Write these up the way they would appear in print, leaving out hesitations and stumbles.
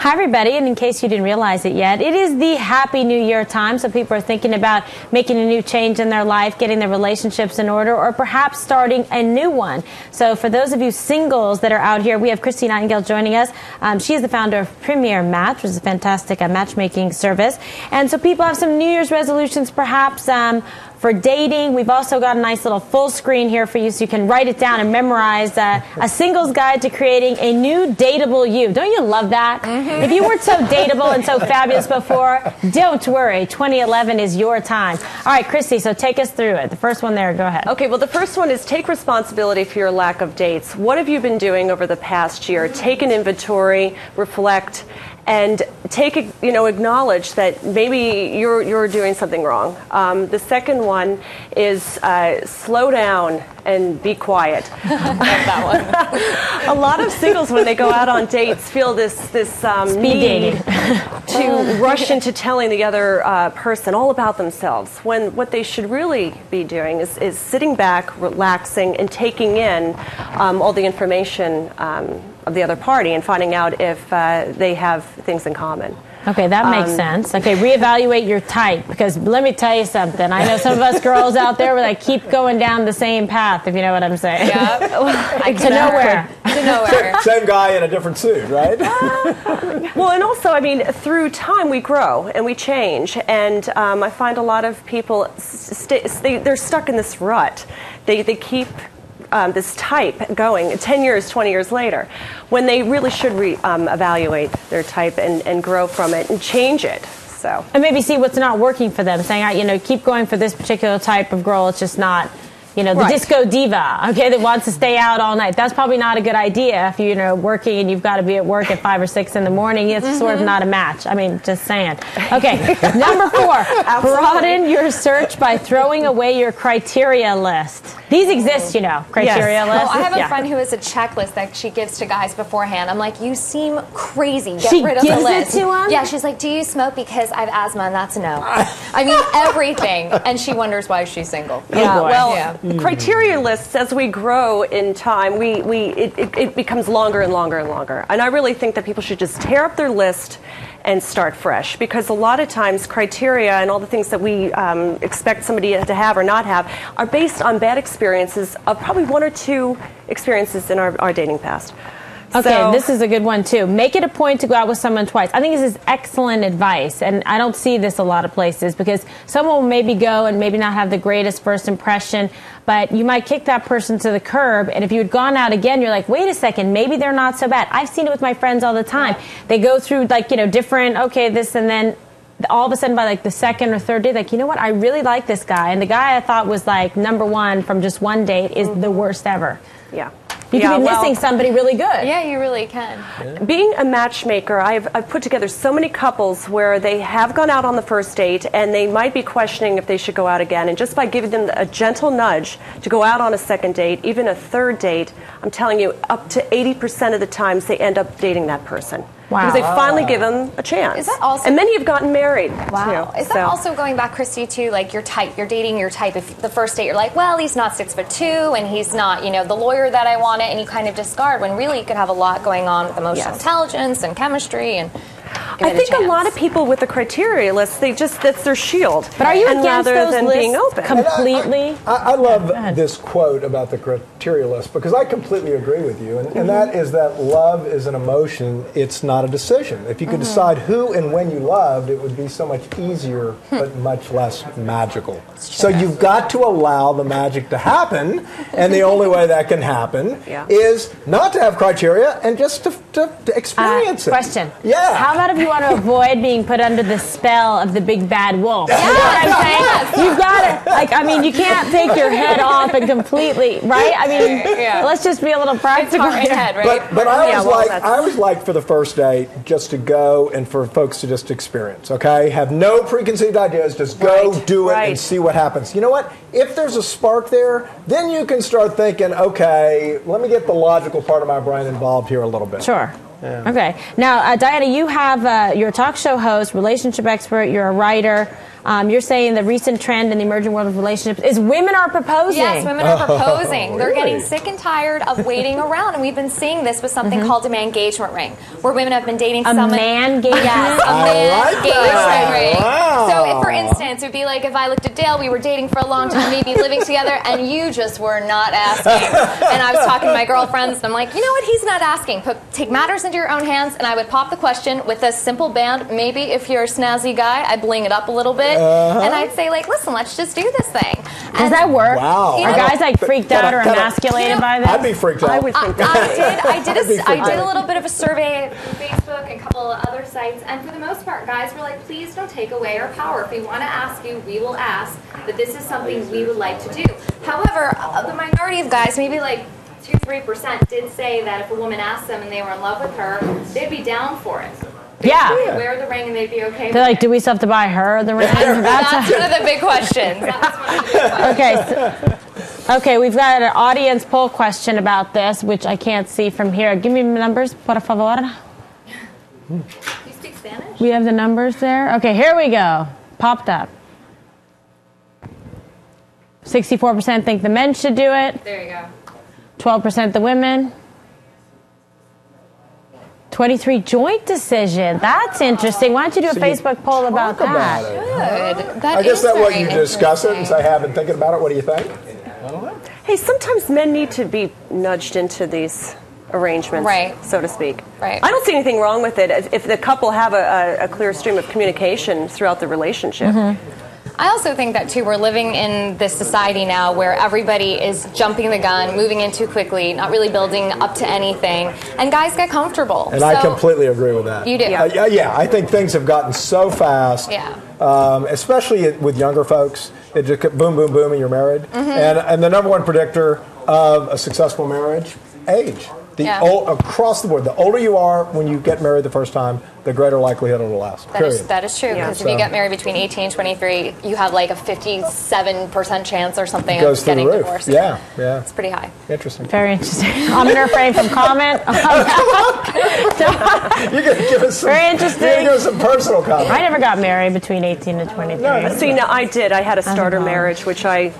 Hi, everybody, and in case you didn't realize it yet, it is the Happy New Year time, so people are thinking about making a new change in their life, getting their relationships in order, or perhaps starting a new one. So for those of you singles that are out here, we have Christie Nightingale joining us. She is the founder of Premier Match, which is a fantastic matchmaking service. And so people have some New Year's resolutions, perhaps, for dating. We've also got a nice little full screen here for you so you can write it down and memorize a singles guide to creating a new dateable you. Don't you love that? Mm-hmm. If you weren't so dateable and so fabulous before, don't worry. 2011 is your time. All right, Christy, so take us through it. The first one there, go ahead. Okay, well, the first one is take responsibility for your lack of dates. What have you been doing over the past year? Take an inventory, reflect, and acknowledge that maybe you're doing something wrong. The second one is slow down and be quiet. That one. A lot of singles, when they go out on dates, feel this need to rush into telling the other person all about themselves, when what they should really be doing is sitting back, relaxing, and taking in all the information of the other party and finding out if they have things in common. Okay, that makes sense. Okay, reevaluate your type, because let me tell you something. I know some of us girls out there where they keep going down the same path, if you know what I'm saying. Yeah. To nowhere. To nowhere. Same guy in a different suit, right? Well, and also, I mean, through time we grow and we change, and I find a lot of people, they're stuck in this rut. They keep this type going 10 years, 20 years later, when they really should evaluate their type and grow from it and change it. So. And maybe see what's not working for them, saying, keep going for this particular type of girl, it's just not, the disco diva, okay, that wants to stay out all night. That's probably not a good idea if you're, working and you've got to be at work at 5 or 6 in the morning. It's sort of not a match. I mean, just saying. Okay, number 4, broaden your search by throwing away your criteria list. These exist, criteria lists. Oh, I have a friend who has a checklist that she gives to guys beforehand. I'm like, you seem crazy. Get rid of the list. She gives it to them? Yeah, she's like, do you smoke? Because I have asthma, and that's a no. I mean, everything. And she wonders why she's single. Criteria lists, as we grow in time, it becomes longer and longer and longer. And I really think that people should just tear up their list and start fresh, because a lot of times criteria and all the things that we expect somebody to have or not have are based on bad experiences of probably 1 or 2 experiences in our dating past. Okay, this is a good one too. Make it a point to go out with someone twice. I think this is excellent advice, and I don't see this a lot of places, because someone will maybe go and maybe not have the greatest first impression, but you might kick that person to the curb, and if you had gone out again, you're like, wait a second, maybe they're not so bad. I've seen it with my friends all the time. They go through different, this, and then all of a sudden by the second or third day, you know what, I really like this guy, and the guy I thought was number one from just one date is the worst ever. Yeah. You can be missing somebody really good. Yeah, you really can. Yeah. Being a matchmaker, I've put together so many couples where they have gone out on the first date and they might be questioning if they should go out again. And just by giving them a gentle nudge to go out on a second date, even a third date, I'm telling you, up to 80% of the times they end up dating that person. Wow. Because they finally give them a chance. Is that also, and many have gotten married. Wow. Too, is that also going back, Christy, to your type? You're dating your type. If the first date you're like, well, he's not 6'2", and he's not, the lawyer that I wanted, and you kind of discard, when really you could have a lot going on with emotional intelligence and chemistry and. I think a lot of people with the criteria list, that's their shield. But are you against rather those than lists being open? completely? I love this quote about the criteria list, because I completely agree with you, and that is that love is an emotion, it's not a decision. If you could decide who and when you loved, it would be so much easier, but much less magical. So you've got to allow the magic to happen, and the only way that can happen is not to have criteria and just to experience it. Question. Yeah. How about if you want to avoid being put under the spell of the big bad wolf? You know what Yes, I'm saying? yes. You've got to, you can't take your head off and completely, right? I mean, let's just be a little practical. It's hard in head, right? But I always like for the first date just to go and for folks to just experience, okay? Have no preconceived ideas, just go do it and see what happens. You know what? If there's a spark there, then you can start thinking, okay, let me get the logical part of my brain involved here a little bit. Sure. Yeah. Okay. Now, Diana, you have you're a talk show host, relationship expert, you're a writer. You're saying the recent trend in the emerging world of relationships is women are proposing. Yes, women are proposing. They're really? getting sick and tired of waiting around, and we've been seeing this with something called a man engagement ring, where women have been dating someone. Man engagement? Yes, a man engagement ring. Wow. So, if, for instance, it would be like if I looked at Dale, we were dating for a long time, maybe living together, and you just were not asking. And I was talking to my girlfriends, and I'm like, you know what? He's not asking. Take matters into your own hands, and I would pop the question with a simple band. Maybe if you're a snazzy guy, I'd bling it up a little bit, and I'd say, like, listen, let's just do this thing. Does that work? Wow. Are guys like freaked out or emasculated by this? I'd be freaked out. I would think that. I did a little bit of a survey through Facebook and a couple of other sites, and for the most part, guys were like, please don't take away our power. If we want to ask you, we will ask, but this is something we would like to do. However, the minority of guys, maybe like 2-3%, did say that if a woman asked them and they were in love with her, they'd be down for it. Yeah. They'd wear the ring and they'd be okay with They're like, it. do we still have to buy her the ring? That's one of the big questions. That's one of the big questions. Okay, we've got an audience poll question about this, which I can't see from here. Give me the numbers, por favor. You speak Spanish? We have the numbers there. Okay, here we go. Popped up. 64% think the men should do it. There you go. 12% the women. 23 joint decision. That's interesting. Why don't you do a Facebook poll about that? Good. I guess that way you discuss it and say, "Hey, I've been thinking about it. What do you think?" I don't know. Hey, sometimes men need to be nudged into these arrangements, Right. so to speak. Right. I don't see anything wrong with it if the couple have a clear stream of communication throughout the relationship. I also think that, too, we're living in this society now where everybody is jumping the gun, moving in too quickly, not really building up to anything, and guys get comfortable. And I completely agree with that. You do? Yeah, I think things have gotten so fast, Yeah. Especially with younger folks. It just boom, boom, boom, and you're married. And the number one predictor of a successful marriage, age. Across the board, the older you are when you get married the first time, the greater likelihood it will last. That is true, because if you get married between 18 and 23, you have like a 57% chance or something of getting divorced. Yeah. It's pretty high. Interesting. Very interesting. I'm going to refrain from comment. You're going to give us some, very interesting. You're going to give us some personal comment. I never got married between 18 and 23. No, see, now I did. I had a starter marriage, which I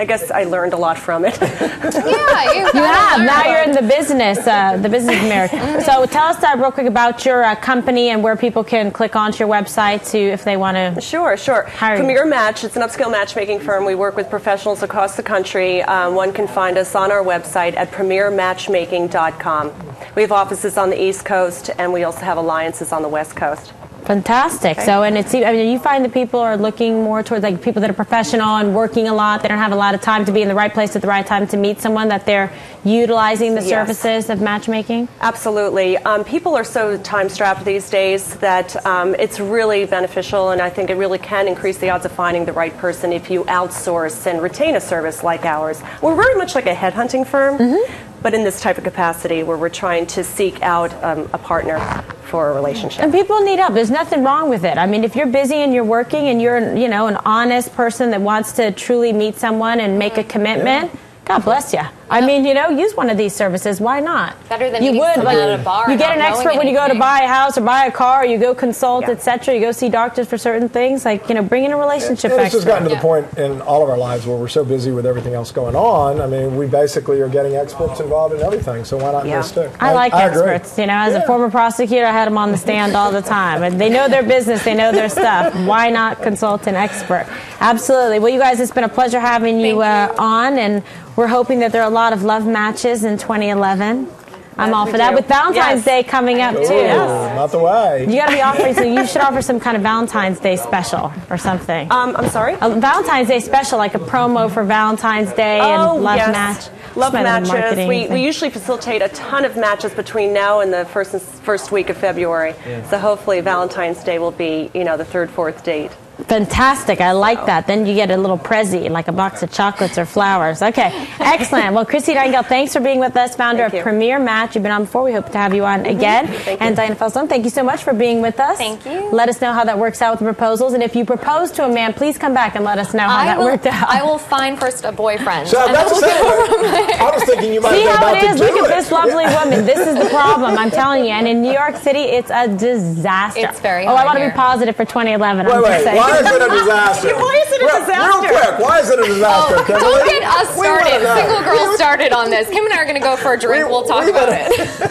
guess I learned a lot from it. Yeah, you have. Now you're in the business marriage. So tell us real quick about your company and where people can click onto your website if they want to. Sure. Premier Match, it's an upscale matchmaking firm. We work with professionals across the country. One can find us on our website at premiermatchmaking.com. We have offices on the East Coast, and we also have alliances on the West Coast. Fantastic. Okay. So, and you find that people are looking more towards like people that are professional and working a lot. They don't have a lot of time to be in the right place at the right time to meet someone, that they're utilizing the services of matchmaking? Absolutely. People are so time-strapped these days that it's really beneficial, and I think it really can increase the odds of finding the right person if you outsource and retain a service like ours. We're very much like a headhunting firm, but in this type of capacity where we're trying to seek out a partner for a relationship. And people need help. There's nothing wrong with it. I mean, if you're busy and you're working and you're, an honest person that wants to truly meet someone and make a commitment, God bless you. I mean, use one of these services. Why not? Better than you would at a bar. You get an expert when you go to buy a house or buy a car, or you go consult, etc. You go see doctors for certain things. Like, bring in a relationship expert. It's just gotten to the point in all of our lives where we're so busy with everything else going on. I mean, we basically are getting experts involved in everything. So why not this too? I like experts. As a former prosecutor, I had them on the stand all the time. And they know their business. They know their stuff. Why not consult an expert? Absolutely. Well, you guys, it's been a pleasure having you on, and we're hoping that there are a lot of love matches in 2011. I'm all for that. With Valentine's Day coming up, too. Not the way. You got to be offering, so you should offer some kind of Valentine's Day special or something. I'm sorry? A Valentine's Day special, like a promo for Valentine's Day and love match. Love matches. We usually facilitate a ton of matches between now and the first week of February. Yeah. So hopefully Valentine's Day will be, the third, fourth date. Fantastic. I like that. Then you get a little prezi, like a box of chocolates or flowers. Okay. Excellent. Well, Christie Nightingale, thanks for being with us, founder of Premier Match. You've been on before. We hope to have you on again. And Diana Feldstone, thank you so much for being with us. Thank you. Let us know how that works out with the proposals. And if you propose to a man, please come back and let us know how that worked out. I will find first a boyfriend. So that's I was thinking you might See be how about it to is? do Look it. at this lovely woman. This is the problem, I'm telling you. And in New York City, it's a disaster. It's very I want to here. be positive for 2011. Wait, Why is it a disaster? Why is it a disaster? Real quick, why is it a disaster, Oh, Kimberly? don't get us started. Single girls started on this. Kim and I are going to go for a drink. We'll talk about it.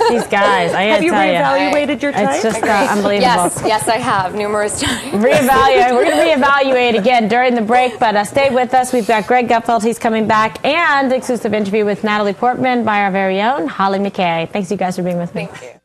These guys, I Have you tell you. reevaluated your type? It's just unbelievable. Yes, I have numerous times. Reevaluate. We're going to reevaluate again during the break, but stay with us. We've got Greg Gutfeld. He's coming back, and exclusive interview with Natalie Portman by our very own Holly McKay. Thanks, you guys, for being with me. Thank you.